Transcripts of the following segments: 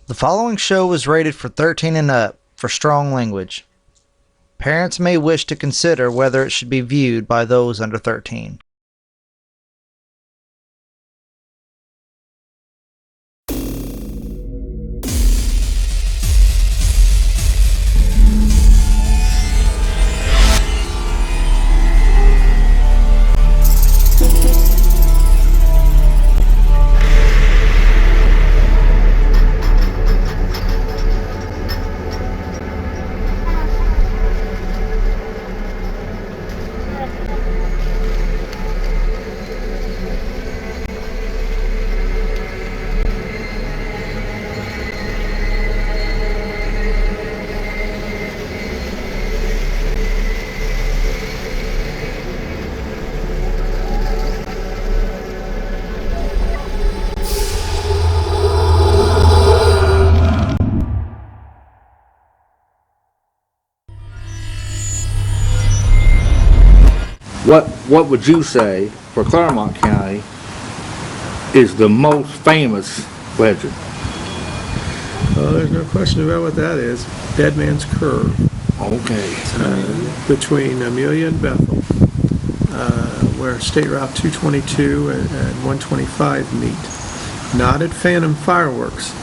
The following show was rated for 13 and up for strong language. Parents may wish to consider whether it should be viewed by those under 13. What would you say for Claremont County is the most famous legend? Well, there's no question about what that is. Deadman's Curve. Okay. Between Amelia and Bethel, where State Route 222 and 125 meet. Not at Phantom Fireworks,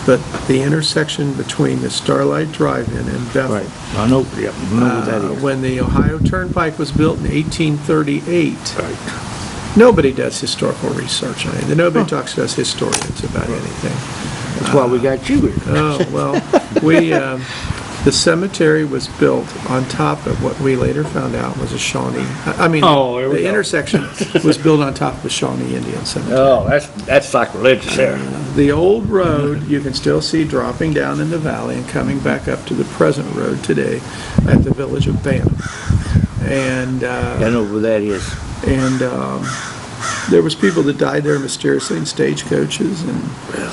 but the intersection between the Starlight Drive-In and Bethel. Right. I know what that is. When the Ohio Turnpike was built in 1838. Right. Nobody does historical research on anything. Nobody talks to us historians about anything. That's why we got you here. Oh, well, the cemetery was built on top of what we later found out was a Shawnee. The intersection was built on top of a Shawnee Indian cemetery. Oh, that's sacrilegious there. The old road you can still see dropping down in the valley and coming back up to the present road today at the village of Bantam. And I know where that is. And there was people that died there mysteriously in stagecoaches and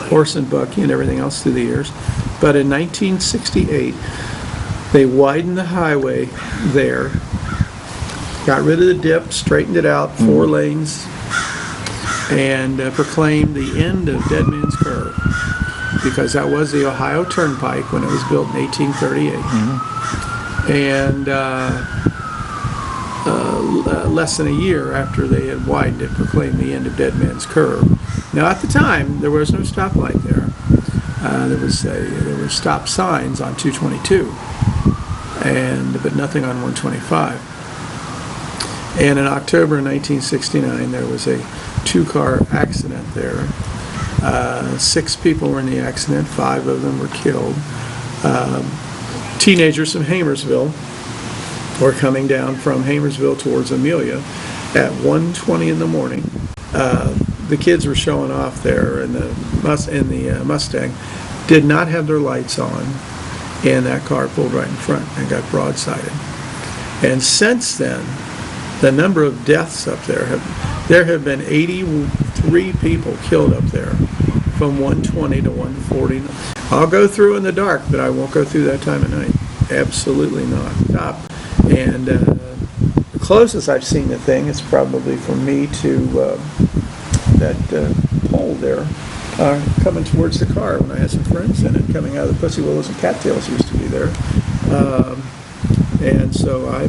horse and buggy and everything else through the years. But in 1968, they widened the highway there, got rid of the dip, straightened it out, 4 lanes, and proclaimed the end of Deadman's Curve, because that was the Ohio Turnpike when it was built in 1838. And less than a year after they had widened it, proclaimed the end of Deadman's Curve. Now, at the time, there was no stoplight there. There were stop signs on 222, but nothing on 125. And in October 1969, there was a 2-car accident there. 6 people were in the accident. 5 of them were killed. Teenagers from Hamersville were coming down from Hamersville towards Amelia at 1:20 in the morning. The kids were showing off there in the Mustang, did not have their lights on, and that car pulled right in front and got broadsided. And since then, the number of deaths up there have been 83 people killed up there from 120 to 140. I'll go through in the dark, but I won't go through that time of night. Absolutely not. And the closest I've seen the thing is probably from me to that pole there, coming towards the car when I had some friends in it, coming out of the Pussy Willows and Cattails used to be there. And so I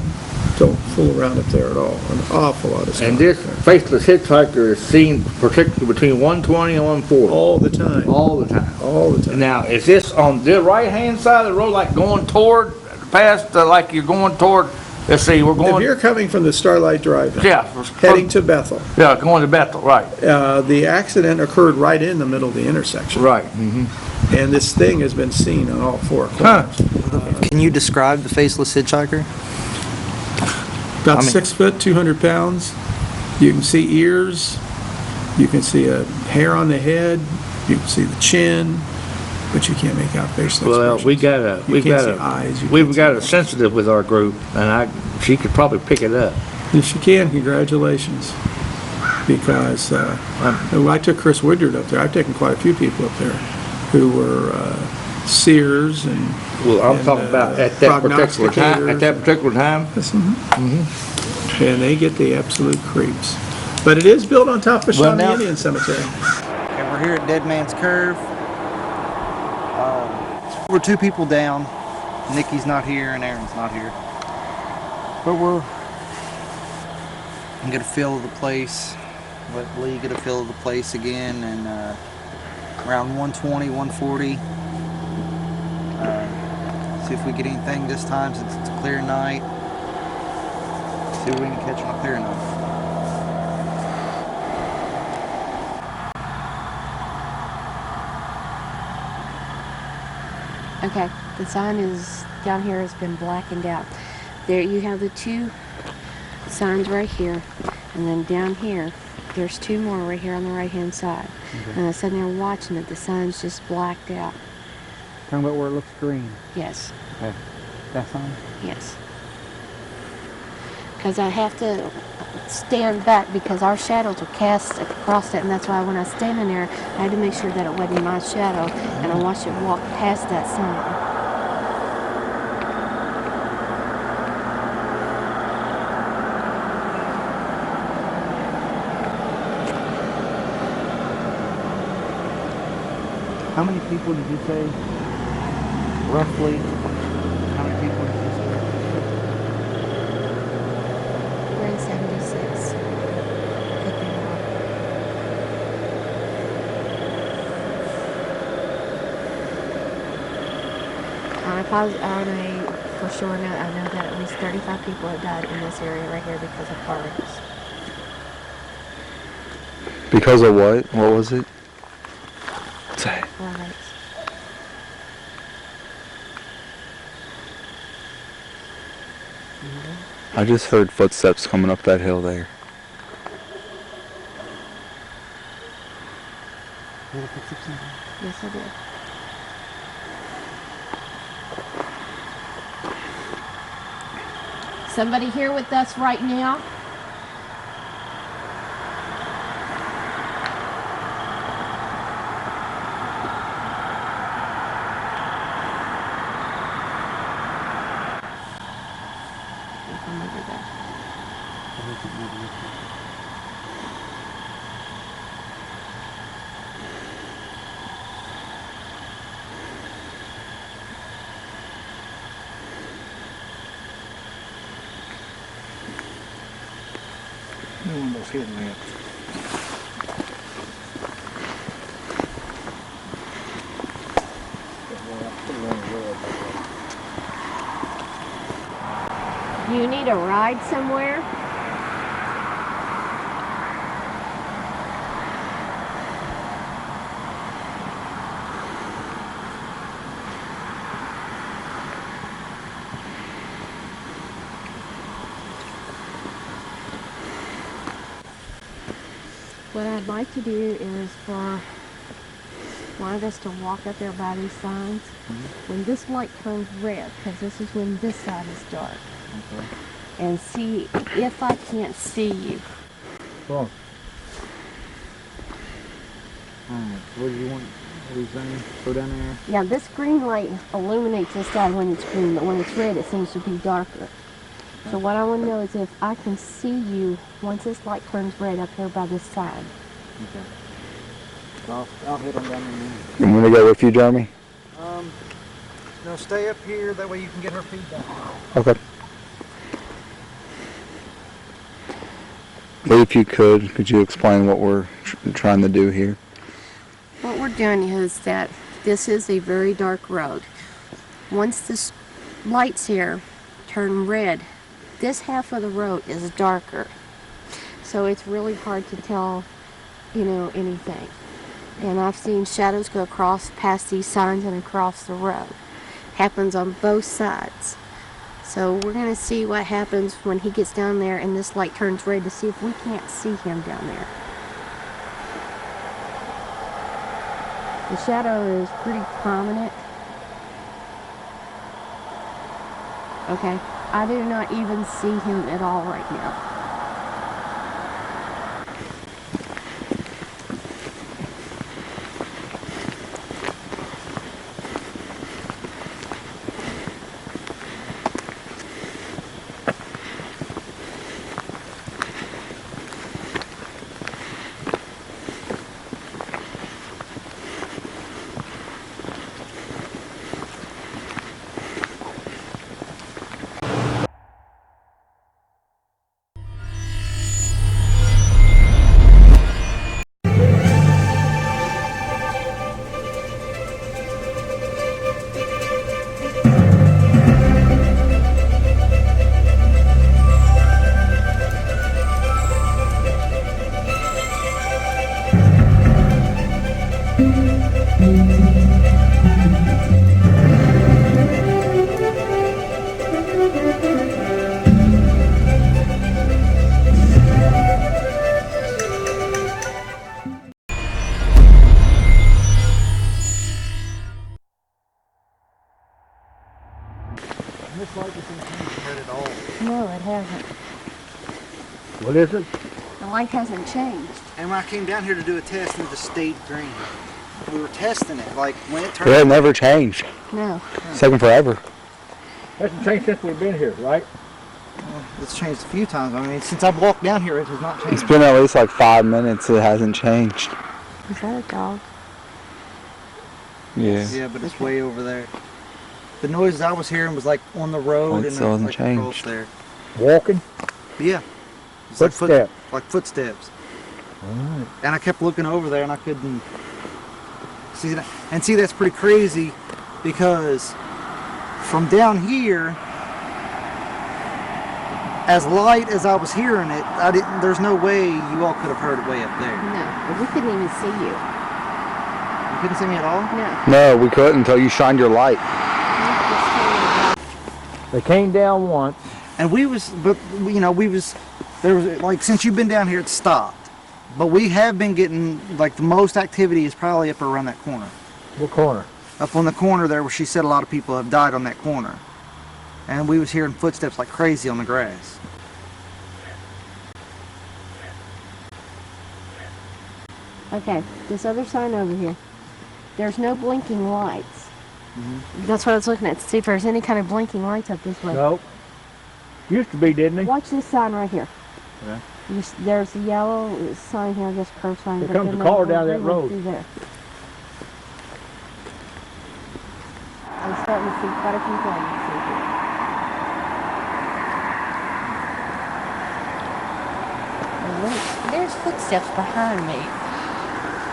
don't fool around up there at all. An awful lot of stuff. And this Faceless Hitchhiker is seen particularly between 120 and 140. All the time. All the time. All the time. Now, is this on the right-hand side of the road, like going toward, past, like you're going toward, let's see, we're going... If you're coming from the Starlight Drive-In, yeah, heading to Bethel. Yeah, going to Bethel, right. The accident occurred right in the middle of the intersection. Right. And this thing has been seen on all 4 corners. Can you describe the Faceless Hitchhiker? About 6 foot, 200 pounds. You can see ears. You can see a hair on the head. You can see the chin, but you can't make out facial expressions. Well, we've got a sensitive with our group, and she could probably pick it up. If she can, congratulations. Because I took Chris Woodard up there. I've taken quite a few people up there who were seers and... Well, I'm talking about at that particular time. At that particular time. And they get the absolute creeps. But it is built on top of Shawnee Indian Cemetery. And we're here at Deadman's Curve. We're two people down. Nikki's not here and Aaron's not here. But we're get a feel of the place. Let Lee get a feel of the place again, and around 120, 140. See if we get anything this time since it's a clear night. See what we can catch on a clear night. Okay, the sign is down here has been blackened out. There you have the two signs right here, and then down here there's two more right here on the right hand side. Okay. And I was sitting there watching it, the sign's just blacked out. Talking about where it looks green. Yes, Okay. That sign? yes. Because I have to stand back because our shadows are cast across it, and that's why when I was standing there, I had to make sure that it wasn't my shadow, and I watched it walk past that sign. How many people did you say? Roughly? How many people did you say? We're in 76. Could be more. On a for sure note, I know that at least 35 people have died in this area right here because of car wrecks. Because of what? What was it? Say. Car wrecks. I just heard footsteps coming up that hill there. Yes, I did. Somebody here with us right now? Come over there. One of those hidden lamps. Do you need a ride somewhere? What I'd like to do is for one of us to walk up there by these signs. When this light turns red, because this is when this side is dark, Okay. and see if I can't see you. Cool. Alright, what do you want? What are you saying? Go down there. Yeah, this green light illuminates this side when it's green, but when it's red, it seems to be darker. So what I want to know is if I can see you once this light turns red up here by this side. Okay. I'll hit them down there. You want me to go with you, Jeremy? No, stay up here. That way you can get her feedback. Okay. Lee, if you could you explain what we're trying to do here? What we're doing is that this is a very dark road. Once this lights here turn red, this half of the road is darker. So it's really hard to tell, anything. And I've seen shadows go across past these signs and across the road. Happens on both sides. So we're going to see what happens when he gets down there and this light turns red to see if we can't see him down there. The shadow is pretty prominent. Okay, I do not even see him at all right now. No, it hasn't. What is it? The light hasn't changed. And when I came down here to do a test, it just stayed green. We were testing it, like when it It turned. had never changed. No. It's taken forever. Hasn't changed since we've been here, right? It's changed a few times. I mean, since I've walked down here, it has not It's changed. been at least like 5 minutes. It hasn't changed. Is that a dog? Yeah. Yeah, but it's way over there. The noises I was hearing was like on the road Well, it and still hasn't like across changed. there. Walking? Yeah. It's like Footsteps. like footsteps. And I kept looking over there and I couldn't see that. And see, that's pretty crazy because from down here, as light as I was hearing it, there's no way you all could have heard it way up there. No. We couldn't even see you. You couldn't see me at all? No. No, we couldn't until you shined your light. They came down once. And we was, but you know, there was like, since you've been down here, it's stopped. But we have been getting, like, the most activity is probably up around that corner. What corner? Up on the corner there where she said a lot of people have died on that corner. And we was hearing footsteps like crazy on the grass. Okay, this other sign over here. There's no blinking lights. That's what I was looking at to see if there's any kind of blinking lights up this way. No. Used to be, didn't they? Watch this sign right here. Yeah. There's a yellow sign here, I guess curve sign. Here but comes then the there's car a down that green one road. through there. I'm starting to see quite a few things. There's footsteps behind me.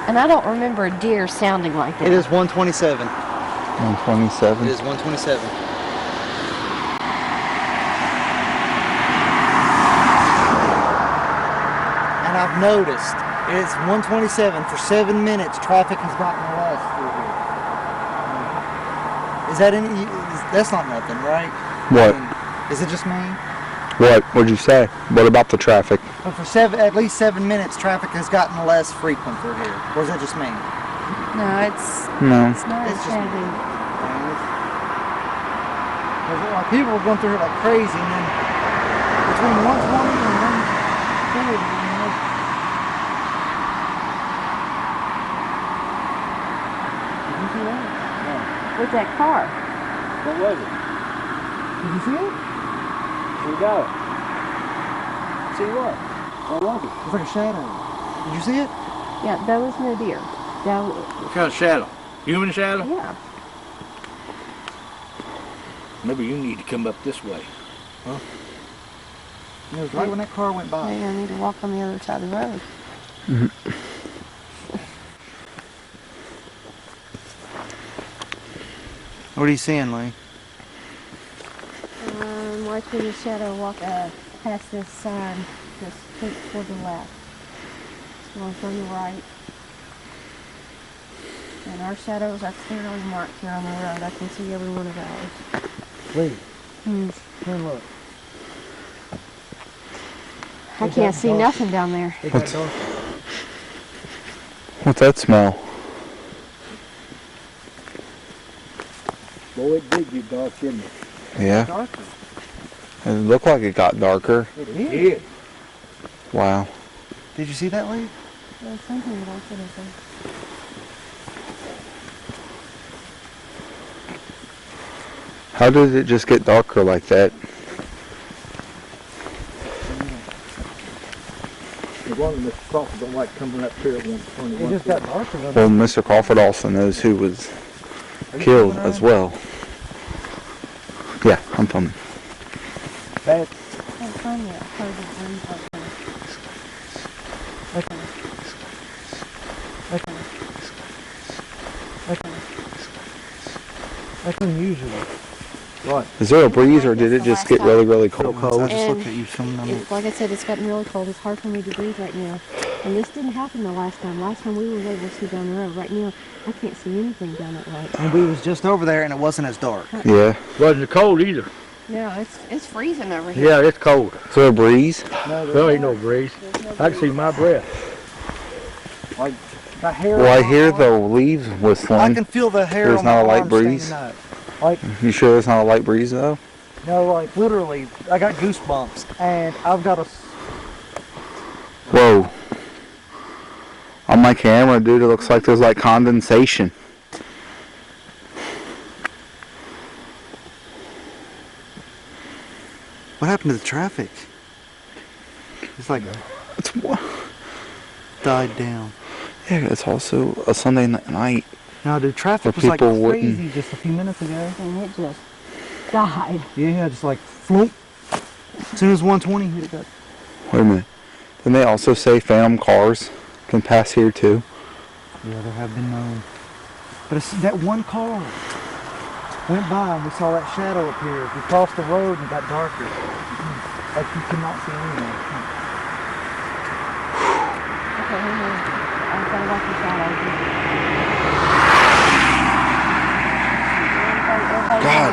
And I don't remember a deer sounding like that. It is 127. 127. It is 127. And I've noticed it's 127 for 7 minutes. Traffic has gotten less through here. Is that any? That's not nothing, right? What? I mean, is it just me? What? What'd you say? What about the traffic? But for at least 7 minutes, traffic has gotten less frequent through here. Or is that just me? No, it's No. not It's as just- heavy. Because people were going through it like crazy, and then between 120 and 140, did you see that? With that car. What was it? Did you see it? We got it. See what? What was it? It was like a shadow. Did you see it? Yeah, that was no deer. That was, What kind of shadow? Human shadow? yeah. Maybe you need to come up this way. It was right when that car went by. Maybe I need to walk on the other side of the road. What are you seeing, Lee? Watching the shadow walk past this sign, just keep to the left. It's going from the right. And our shadows are clearly marked here on the road. I can see every one of ours. Please. Hmm. Come look. I can't see nothing down there. What's that smell? Boy, it did get dark, didn't it? Yeah. Darker. It looked like it got darker. It It is. did. Wow. Did you see that, Lee? There's something that I should have seen. How did it just get darker like that? The one that Mr. Crawford don't like coming up here at 121. It just got darker. Though. Well, Mr. Crawford also knows who was killed as well. Yeah, I'm filming. Bad. Can't find it. I heard it one time. That's unusual. What? Is there a breeze or did it just get really, really cold? I just And looked at you filming on it. Like I said, it's gotten really cold. It's hard for me to breathe right now. And this didn't happen the last time. Last time we were able to see down the road. Right now, I can't see anything down that road. And we was just over there, and it wasn't as dark. Yeah. Wasn't cold either. No, it's freezing over here. Yeah, it's cold. Is there a breeze? There ain't no breeze. I can see my breath. Like the hair. Well, I on hear my the arm. leaves I whistling. can feel the hair There's on my not a light arm breeze? standing up. You sure there's not a light breeze though? No, like literally, I got goosebumps, and I've got a. Whoa. On my camera, dude, it looks like there's like condensation. What happened to the traffic? It's like It's, died down. yeah, it's also a Sunday night. No, dude, traffic Where was like people wouldn't- crazy just a few minutes ago. And it just died. Yeah, just like floop. As soon as 120 hit, it got. Wait a minute. Didn't they also say phantom cars can pass here too? Yeah, there have been known. But it's that one car went by and we saw that shadow appear. We crossed the road and it got darker. Like you could not see anything. Okay, hang on. I've got to watch the shadows. God.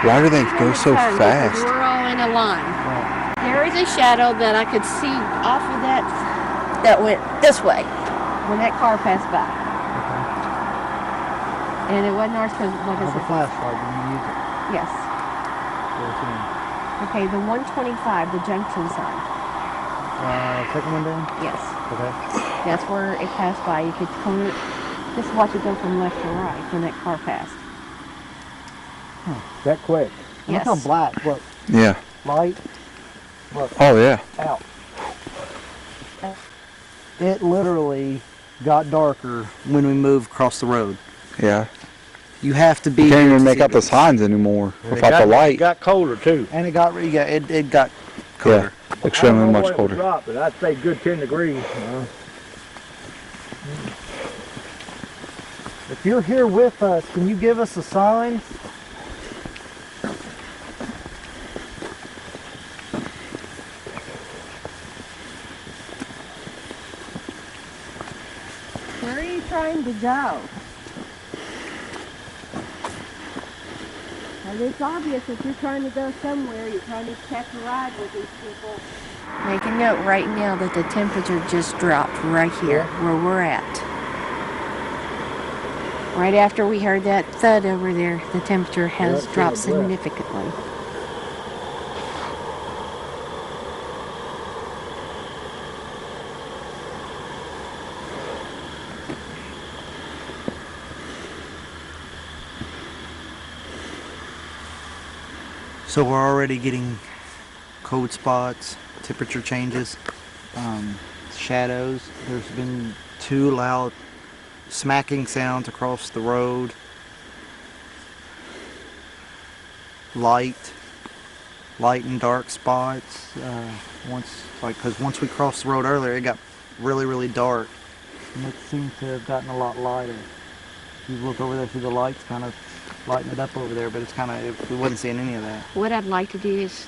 Why do they go so fast? We're all in a line. There is a shadow that I could see off of that went this way when that car passed by. And it wasn't ours because, like I Have a said, flashlight when you use it. yes. Okay, the 125, the junction sign. Second one down? Yes. Okay. That's where it passed by. You could just watch it go from left to right when that car passed. That quick. Yes. Look how black. Look. Yeah. Light. Look. Oh yeah. Out. It literally got darker when we moved across the road. Yeah. You have to be. You can't here even to make see out the this. signs anymore It without got- the light. It got colder too. And it got it got colder. Yeah. Extremely I don't know much what it colder. dropped, but I'd say good 10 degrees. If you're here with us, can you give us a sign? Where are you trying to go? Well, it's obvious if you're trying to go somewhere, you're trying to catch a ride with these people. Make a note right now that the temperature just dropped right here, where we're at. Right after we heard that thud over there, the temperature has dropped significantly. So we're already getting cold spots, temperature changes, shadows. There's been 2 loud smacking sounds across the road. Light and dark spots. Because once we crossed the road earlier, it got really, really dark. And it seemed to have gotten a lot lighter. You look over there through the lights, kind of lighting it up over there, but it's kind of, we wasn't seeing any of that. What I'd like to do is,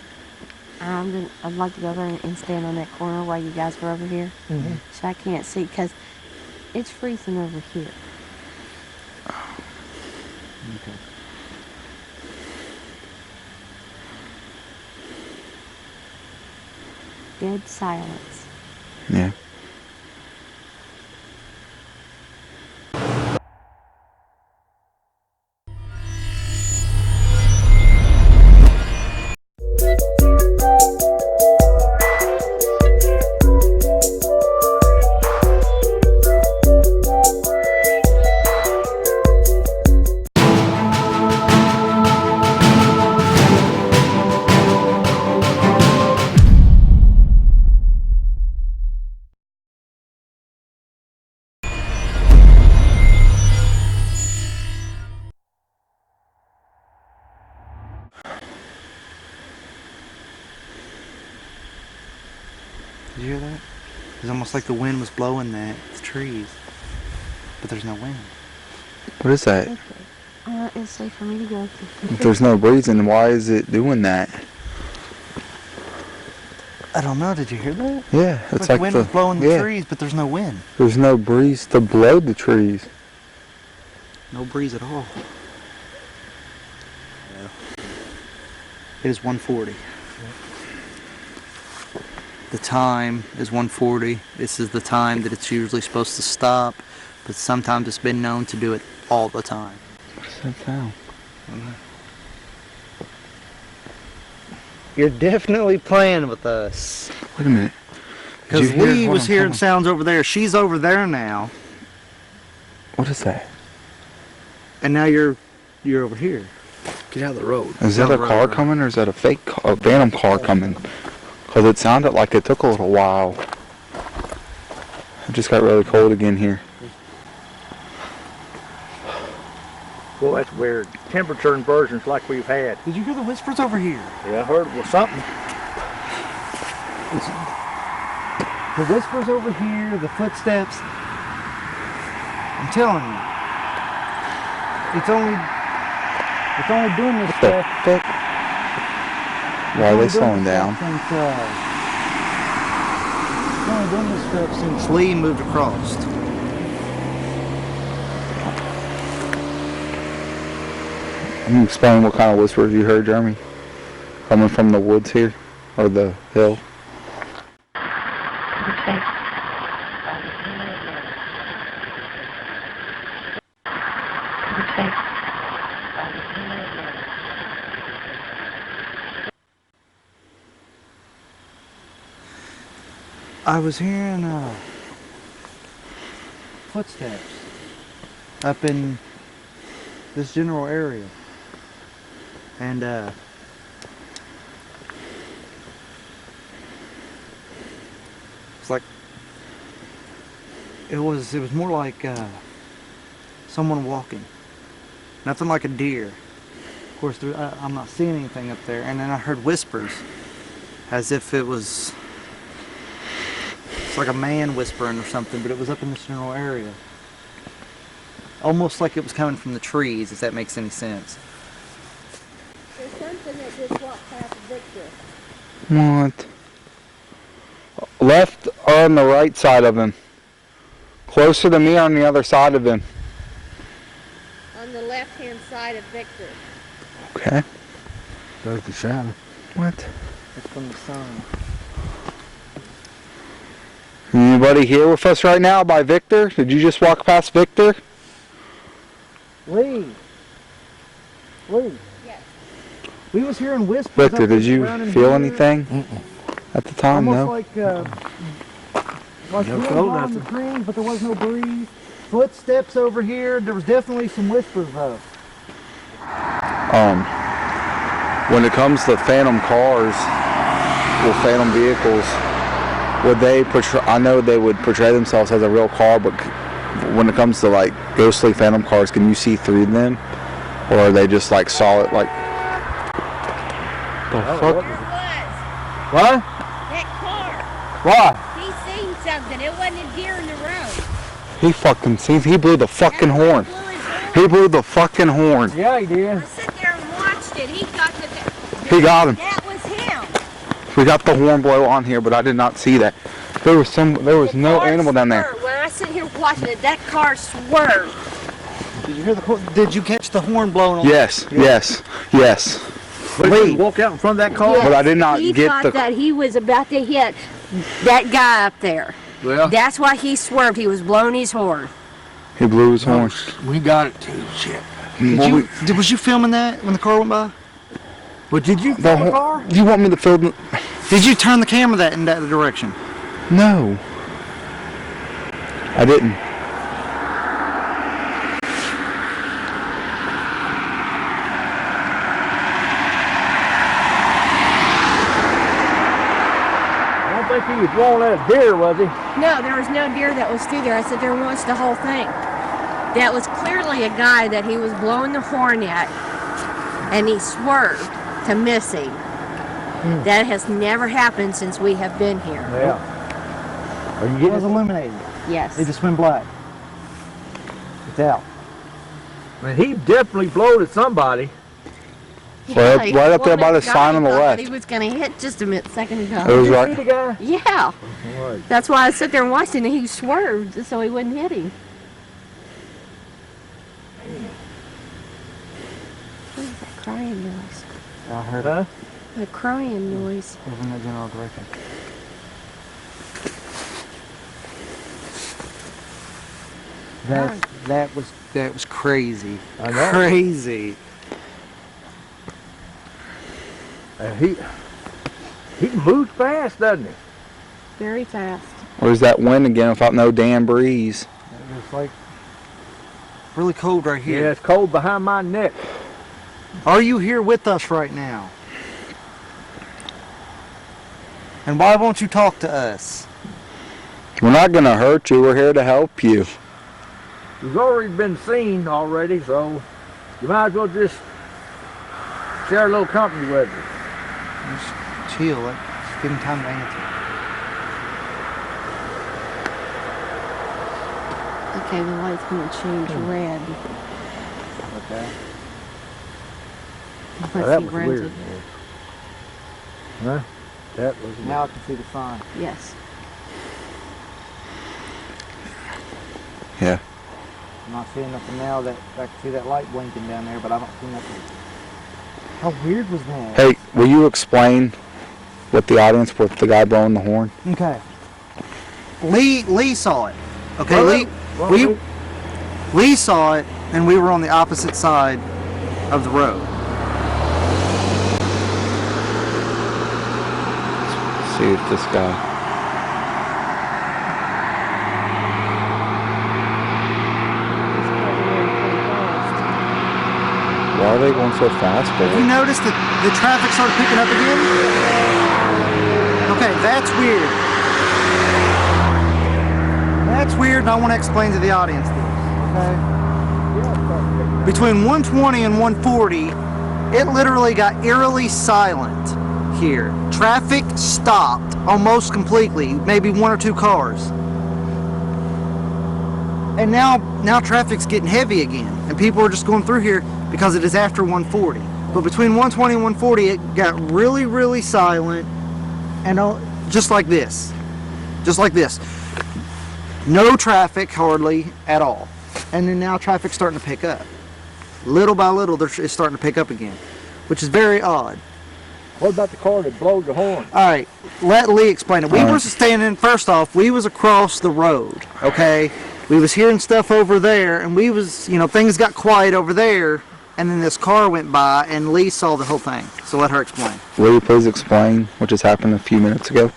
I'd like to go over and stand on that corner while you guys are over here, so I can't see, because it's freezing over here. Okay. Dead silence. Yeah. Did you hear that? It's almost like the wind was blowing the trees, but there's no wind. What is that? It's safe for me to go. If there's no breeze, then why is it doing that? I don't know. Did you hear that? Yeah, it's like the wind was blowing the yeah. trees, but there's no wind. There's no breeze to blow the trees. No breeze at all. It is 1:40. The time is 1:40. This is the time that it's usually supposed to stop, but sometimes it's been known to do it all the time. What does that sound? You're definitely playing with us. Wait a minute. Did Because you hear- Lee hold was on, hearing hold on. sounds over there. She's over there now. What is that? And now you're over here. Get out of the road. Is that a car coming or is that a fake car, a phantom car coming? Because it sounded like it took a little while. It just got really cold again here. Well, that's weird. Temperature inversions like we've had. Did you hear the whispers over here? Yeah, I heard it was something. The whispers over here, the footsteps. I'm telling you. It's only doing this The stuff. fuck? Why are they slowing down? It's only doing this stuff since Lee moved across. Can you explain what kind of whispers you heard, Jeremy? Coming from the woods here? Or the hill? I was hearing footsteps up in this general area. And it's like it was more like someone walking. Nothing like a deer. Of course, I'm not seeing anything up there. And then I heard whispers, as if it's like a man whispering or something, but it was up in this general area. Almost like it was coming from the trees, if that makes any sense. There's something that just walked past Victor. What? Left or on the right side of him? Closer to me or on the other side of him? On the left-hand side of Victor. Okay. There's the shadow. What? It's from the sun. Anybody here with us right now by Victor? Did you just walk past Victor? Lee! Yes. We was hearing whispers. Victor, up did you around in feel here. anything at the time? Almost No? like Never wind felt blowing the nothing. trees, but there was no breeze. Footsteps over here. There was definitely some whispers though. When it comes to phantom cars or phantom vehicles, would they portray, I know they would portray themselves as a real car, but when it comes to like ghostly phantom cars, can you see through them? Or are they just like solid, like... The fuck? There was. What? That car. Why? He seen something. It wasn't a deer in the road. He fucking sees, he blew the fucking That's why horn. he blew his horn. He blew the fucking horn. Yeah, he did. I sit there and watched it. He got He got him. That was him. We got the horn blow on here, but I did not see that. There was no car animal down there. swerved. When I sit here watching it, that car swerved. Did you hear Did you catch the horn blowing on? Yes. But he walk out in front of that car. But I did not He get thought the... that he was about to hit that guy up there. Well, That's why he swerved. He was blowing his horn. He blew his horn. we got it too. Shit. Was you filming that when the car went by? But did you The film the hor- car? You want me to film... Did you turn the camera in that direction? No. I didn't. I don't think he was blowing at a deer, was he? No, there was no deer that was through there. I sat there and watched the whole thing. That was clearly a guy that he was blowing the horn at, and he swerved to miss him. That has never happened since we have been here. Yeah. Are you It getting was it? illuminated. Yes. It just went black. It's out. Man, he definitely blowed at somebody. Right up there by the guy sign on the thought left. He was going to hit just a second It ago. was See right... the guy? Yeah. Right. That's why I sit there and watched it, and he swerved so he wouldn't hit him. What is that crying noise? I heard Huh? The crying noise. it in that general direction. That was crazy. I know. Crazy. And he, He moves fast, doesn't he? Very fast. Or is that wind again without no damn breeze? It's like really cold right Yeah, here. it's cold behind my neck. Are you here with us right now? And why won't you talk to us? We're not gonna hurt you. We're here to help you. We've already been seen already, so you might as well just share a little company with us. Just chill. Just give him time to answer. Okay, the light's gonna change red. Okay. Now, Once that he was runs weird. it. Huh? That was weird. Now I can see the sign. Yes. Yeah. I'm not seeing nothing now. That I can see that light blinking down there, but I don't see nothing. How weird was that? Hey, will you explain what the audience with the guy blowing the horn? Okay. Lee saw it. Okay, Well, Lee saw it, and we were on the opposite side of the road. See if this guy. Why are they going so fast, You boy? noticed that the traffic started picking up again? Okay, that's weird. That's weird, and I want to explain to the audience this, okay? Between 120 and 140, it literally got eerily silent here. Traffic stopped almost completely, maybe one or two cars. And now traffic's getting heavy again, and people are just going through here because it is after 140. But between 120 and 140, it got really, really silent, and just like this. Just like this. No traffic hardly at all. And then now traffic's starting to pick up. Little by little, it's starting to pick up again, which is very odd. what about the car that blowed the horn? All right, let Lee explain it. We were standing, first off, we was across the road, okay? We was hearing stuff over there, and we was, things got quiet over there, and then this car went by, and Lee saw the whole thing. So let her explain. Will you please explain what just happened a few minutes ago?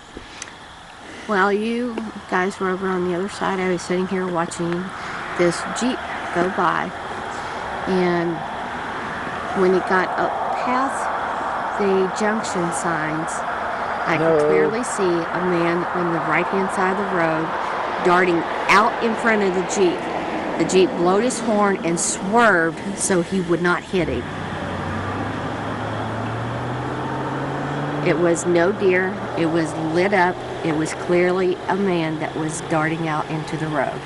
Well, you guys were over on the other side. I was sitting here watching this Jeep go by. And when it got up past the junction signs, I could clearly see a man on the right-hand side of the road darting out in front of the Jeep. The Jeep blowed his horn and swerved so he would not hit him. It was no deer. It was lit up. It was clearly a man that was darting out into the road.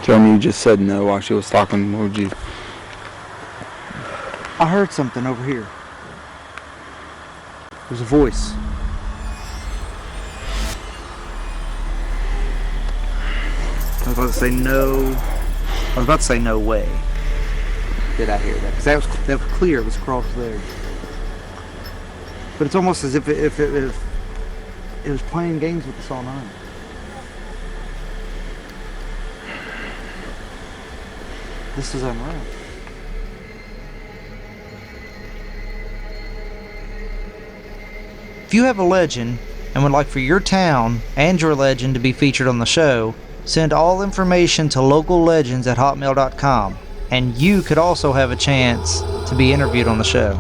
Jeremy, you just said no while she was talking. What would you? I heard something over here. There's a voice. I was about to say no. I was about to say no way. Did I hear that? Because that was clear. It was across there. But it's almost as if it was playing games with us all night. This is unreal. If you have a legend and would like for your town and your legend to be featured on the show, send all information to locallegends@hotmail.com, and you could also have a chance to be interviewed on the show.